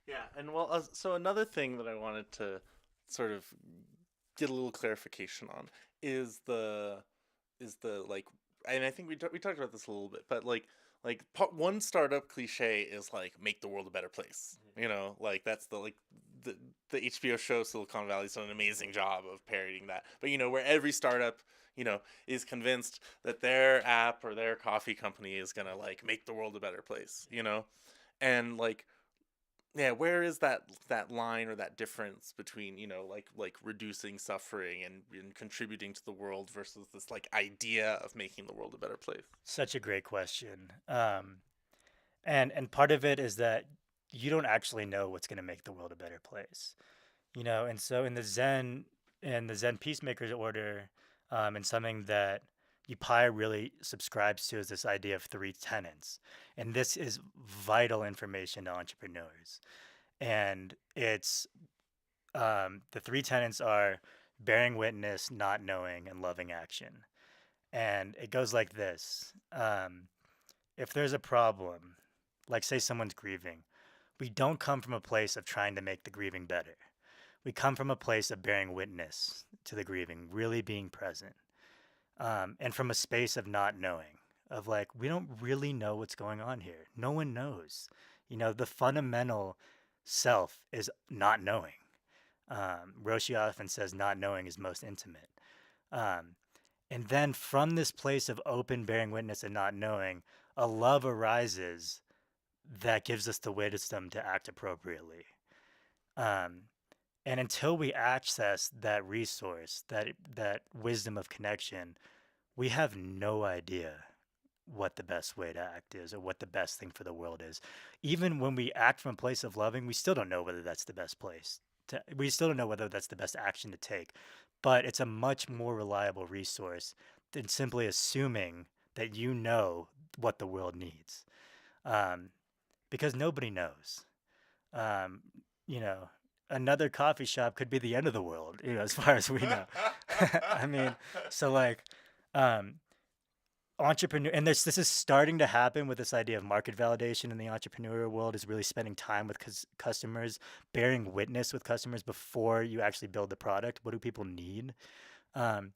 Yeah, and well, so another thing that I wanted to sort of get a little clarification on is the like, and I think we talked about this a little bit, but one startup cliche is like make the world a better place. You know, like that's the the HBO show Silicon Valley's done an amazing job of parodying that. But you know, where every startup is convinced that their app or their coffee company is gonna like make the world a better place. And like yeah, where is that line or that difference between like reducing suffering and contributing to the world versus this like idea of making the world a better place? Such a great question. And part of it is that you don't actually know what's going to make the world a better place. And so in the Zen Peacemakers order, and something that Upaya really subscribes to is this idea of three tenets. And this is vital information to entrepreneurs. And it's the three tenets are bearing witness, not knowing, and loving action. And it goes like this. If there's a problem, like say someone's grieving, we don't come from a place of trying to make the grieving better. We come from a place of bearing witness to the grieving, really being present, and from a space of not knowing, of like, we don't really know what's going on here. No one knows. The fundamental self is not knowing. Roshi often says not knowing is most intimate. Um, and then from this place of open bearing witness and not knowing, a love arises that gives us the wisdom to act appropriately. Um, and until we access that resource, that wisdom of connection, we have no idea what the best way to act is or what the best thing for the world is. Even when we act from a place of loving, we still don't know whether that's the best place. We still don't know whether that's the best action to take. But it's a much more reliable resource than simply assuming that you know what the world needs. Um, because nobody knows. Um, you know, Another coffee shop could be the end of the world, as far as we know. I mean, so like, um, entrepreneur, and this is starting to happen with this idea of market validation in the entrepreneurial world, is really spending time with customers, bearing witness with customers before you actually build the product. What do people need? Um,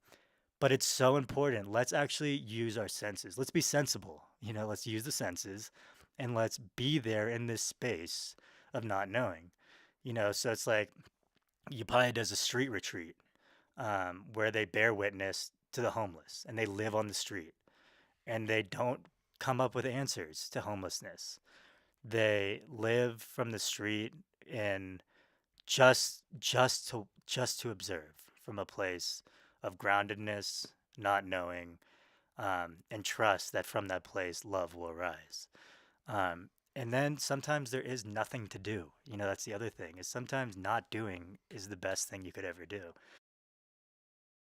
but it's so important. Let's actually use our senses. Let's be sensible. Let's use the senses and let's be there in this space of not knowing. So it's like Upaya does a street retreat, where they bear witness to the homeless and they live on the street and they don't come up with answers to homelessness. They live from the street and just to observe from a place of groundedness, not knowing, and trust that from that place love will arise. And then sometimes there is nothing to do. That's the other thing, is sometimes not doing is the best thing you could ever do.